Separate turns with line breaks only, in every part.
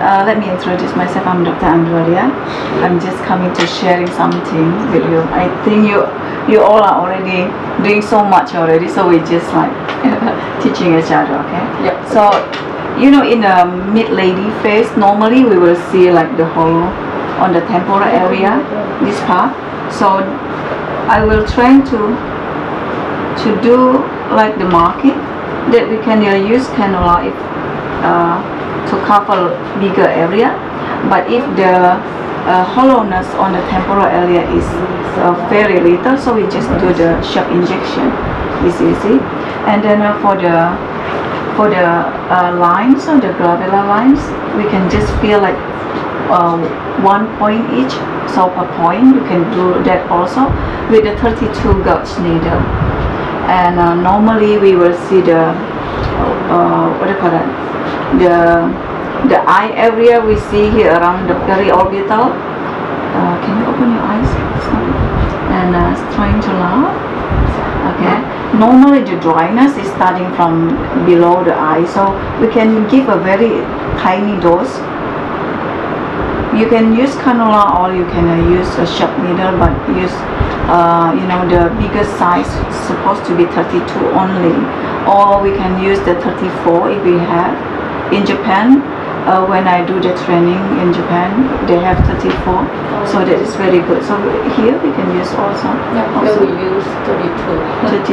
Let me introduce myself. I'm Dr. Androlia. I'm just coming to sharing something with you. I think you all are already doing so much already, so we just like teaching each other, okay?
Yep.
So, you know, in the mid-lady phase, normally we will see like the hollow on the temporal area, this part. So, I will try to do like the marking that we can use cannula if to cover bigger area, but if the hollowness on the temporal area is very little, so we just do the sharp injection. It's easy. And then for the lines, or the glabellar lines, we can just feel like 1 point each. So per point, you can do that also with the 32 gauge needle. And normally we will see the what do you call that? The eye area we see here around the periorbital. Can you open your eyes? Sorry. And trying to laugh. Okay. Normally the dryness is starting from below the eye, so we can give a very tiny dose. You can use cannula or you can use a sharp needle, but use you know, the biggest size is supposed to be 32 only, or we can use the 34 if we have. In Japan, when I do the training in Japan, they have 34, so that is very good. So here we can use also.
Yeah, also. We use 32.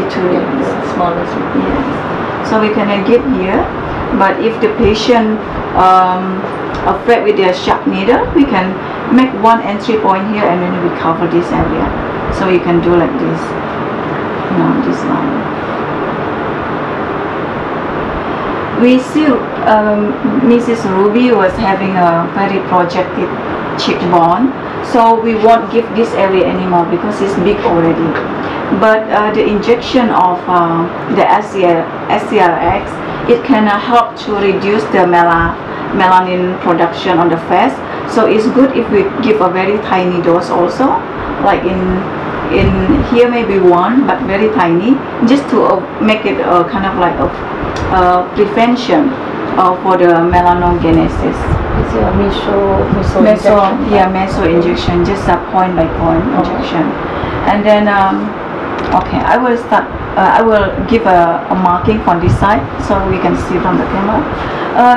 32,
yeah,
yes.
The smallest one.
Yes. So we can give here, but if the patient afraid with their sharp needle, we can make one entry point here and then we cover this area. So you can do like this, you know, this line. We see Mrs. Ruby was having a very projected cheekbone, so we won't give this area anymore because it's big already. But the injection of the SCRX, it can help to reduce the melanin production on the face. So it's good if we give a very tiny dose also, like in here maybe one, but very tiny, just to make it kind of like a prevention for the melanogenesis.
It's a meso injection.
Yeah, meso injection, just a point by point injection. And then okay, I will start. I will give a marking from this side so we can see from the camera.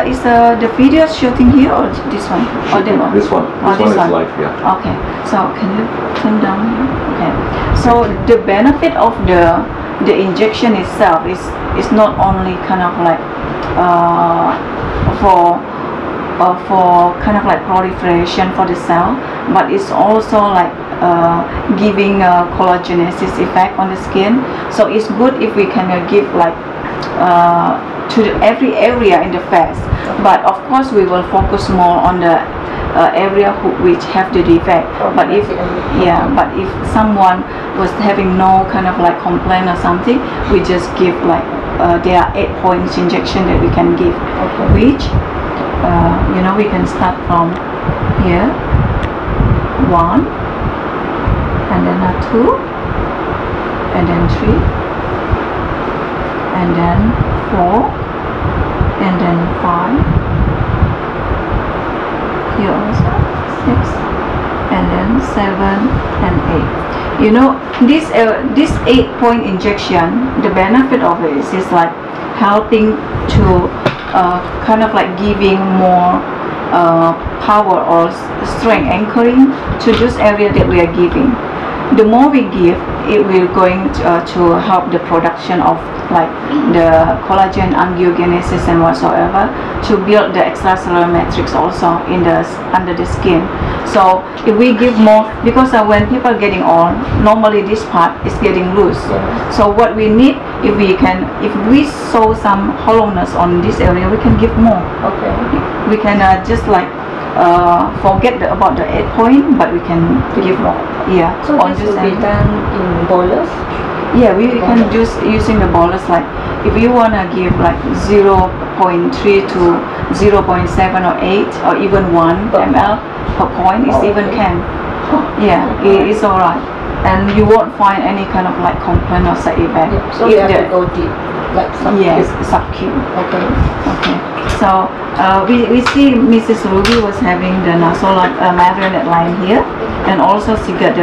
Is the video shooting here or this one? Or that one?
This one. This one is live, yeah.
Okay. So can you turn down here? Okay. So the benefit of the injection itself is not only kind of like for kind of like proliferation for the cell, but it's also like giving a collagenesis effect on the skin. So it's good if we can give like to every area in the face, but of course we will focus more on the area which have the defect. But if someone was having no kind of like complaint or something, we just give like there are 8 points injection that we can give, which you know, we can start from here, 1, and then 2, and then 3, and then 4, and then 5, here also 6, and then 7 and 8. You know, this 8-point injection, the benefit of it is like helping to kind of like giving more power or strength anchoring to this area that we are giving. The more we give, it will going to help the production of like the collagen angiogenesis and whatsoever, to build the extracellular matrix also in the under the skin. So if we give more, because when people are getting old, normally this part is getting loose. So what we need, if we saw some hollowness on this area, we can give more. Okay. We can just like forget about the 8 point, but we can give more. Yeah.
So this will be done in bolus?
Yeah, we can just using the bolus. Like if you wanna give like 0.3 to 0.7 or 8 or even 1 ml per point, it even can. Yeah, it is alright, and you won't find any kind of like complaint or side effect.
Yeah, so you have to go deep. like
yes, sub-Q.
Okay.
Okay. So we see Mrs. Ruby was having the nasal marionette line here, and also she got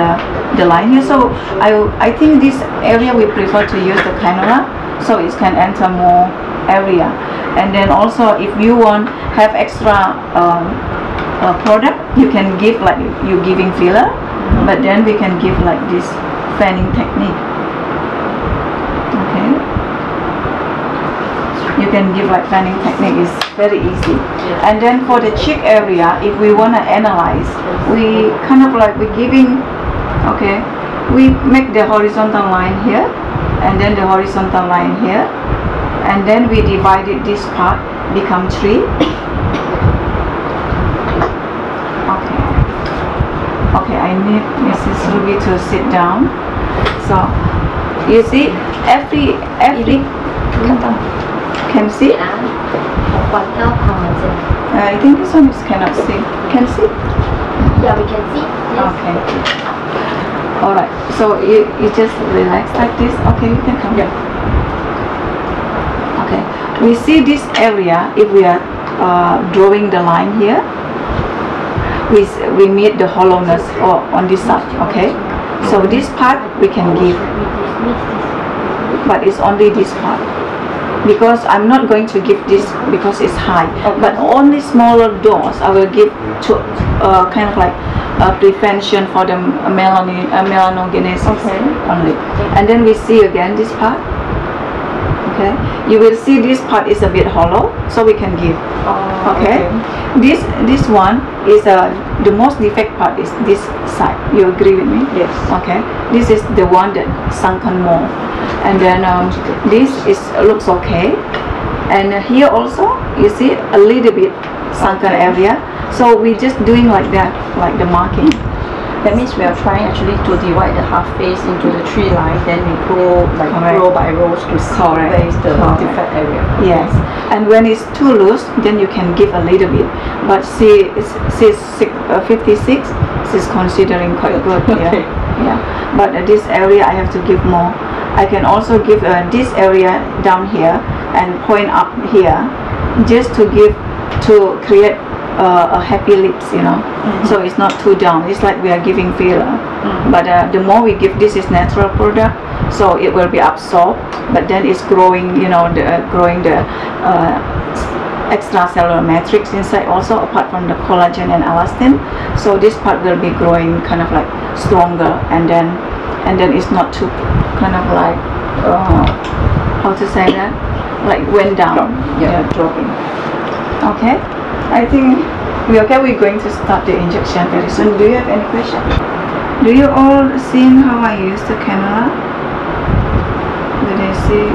the line here. So I think this area we prefer to use the cannula, so it can enter more area. And then also if you want have extra product, you can give like you giving filler, but then we can give like this fanning technique. Okay, you can give like fanning technique, is very easy. And then for the cheek area, if we want to analyze, we kind of like we giving, okay, we make the horizontal line here, and then the horizontal line here, and then we divided this part become 3. Okay. Okay, I need Mrs. Ruby to sit down. So you see every can see. I think this one is cannot see. Can see?
Yeah, we can see. Yes.
Okay. All right. So you just relax like this. Okay, you can come.
Yeah.
Okay. We see this area. If we are drawing the line here, we meet the hollowness on this side. Okay. So this part we can give, but it's only this part. Because I'm not going to give this because it's high, but only smaller dose I will give to kind of like prevention for the melanogenesis only. And then we see again this part. Okay, you will see this part is a bit hollow, so we can give. Okay, this one is the most defect part is this side. You agree with me?
Yes.
Okay, this is the one that sunken more. And then this looks okay, and here also you see a little bit sunken area, so we just doing like that, like the marking.
That means we are trying actually to divide the half face into the 3 lines, then we go like row by rows to see where is the defect area.
Yes, and when it's too loose, then you can give a little bit. But she's 56, she's considering quite good.
Okay.
Yeah. But this area I have to give more. I can also give this area down here and point up here, just to create a happy lips, you know. So it's not too down. It's like we are giving filler. But the more we give, this is natural product, so it will be absorbed. But then it's growing, you know, growing the extracellular matrix inside also, apart from the collagen and elastin. So this part will be growing kind of like stronger, and then it's not too kind of like how to say that, like went down. Dropping. Okay, I think we're going to start the injection very soon. Do you have any question? Do you all seen how I use the cannula? Did I see?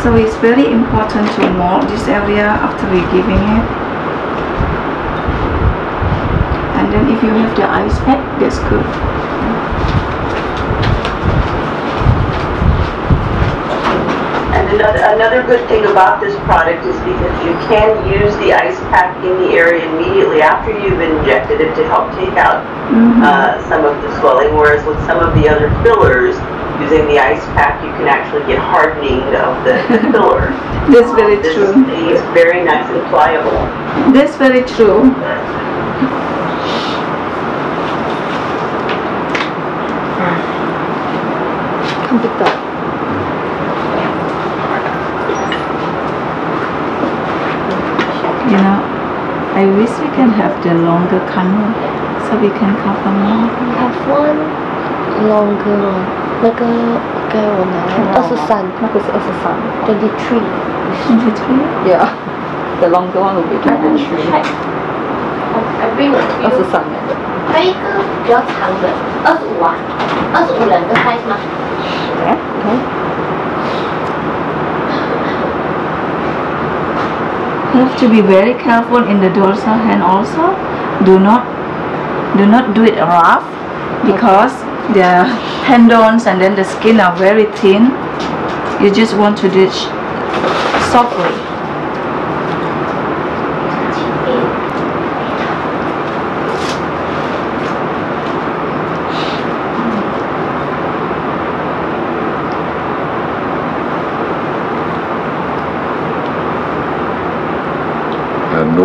So it's very important to mold this area after we giving it. And then if you have the ice pack, that's good.
And another good thing about this product is because you can use the ice pack in the area immediately after you've injected it to help take out some of the swelling, whereas with some of the other fillers, using the ice pack, you can actually get hardening of the filler.
That's very true.
It's very nice and pliable.
That's very true. You know, I wish we can have the longer cannula so we can cover more.
We have one longer one. 那个该我拿23，那个是23 23
23?
Yeah, the longer one will be 23.
I bring a few.
23年的。
还有一个比较长的25啊，25人的 size 吗？
You have to be very careful in the dorsal hand also. Do not do it rough, because the tendons and then the skin are very thin. You just want to do it softly.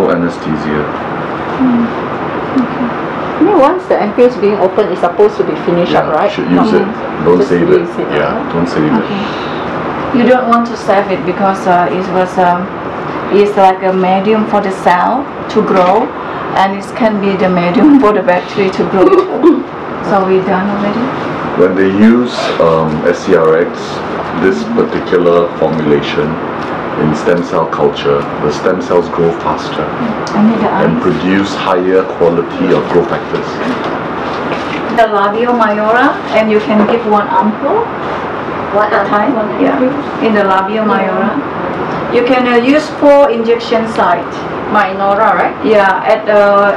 no anesthesia.
I mean, once the ampoule is being opened, it's supposed to be finished up, right?
Should use it. Don't
Just
save it.
use it,
Yeah, don't save it.
You don't want to save it because it's like a medium for the cell to grow, and it can be the medium for the bacteria to grow. So we done already.
When they use SCRX, this particular formulation in stem cell culture, the stem cells grow faster and produce higher quality of growth factors.
The labio majora, and you can give one ampoule.
One
at a time. Yeah, in the labio majora. You can use 4 injection sites.
Minora, right?
Yeah, at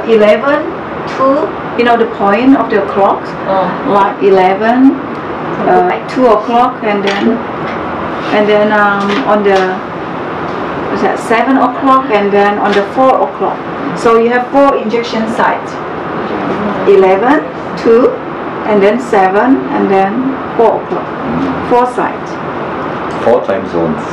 11 to, you know, the point of the clock, like 11, 2 o'clock, and then on the 7 o'clock, and then on the 4 o'clock. So you have 4 injection sites: 11, 2, and then 7, and then 4 o'clock. 4 sites.
4 time zones.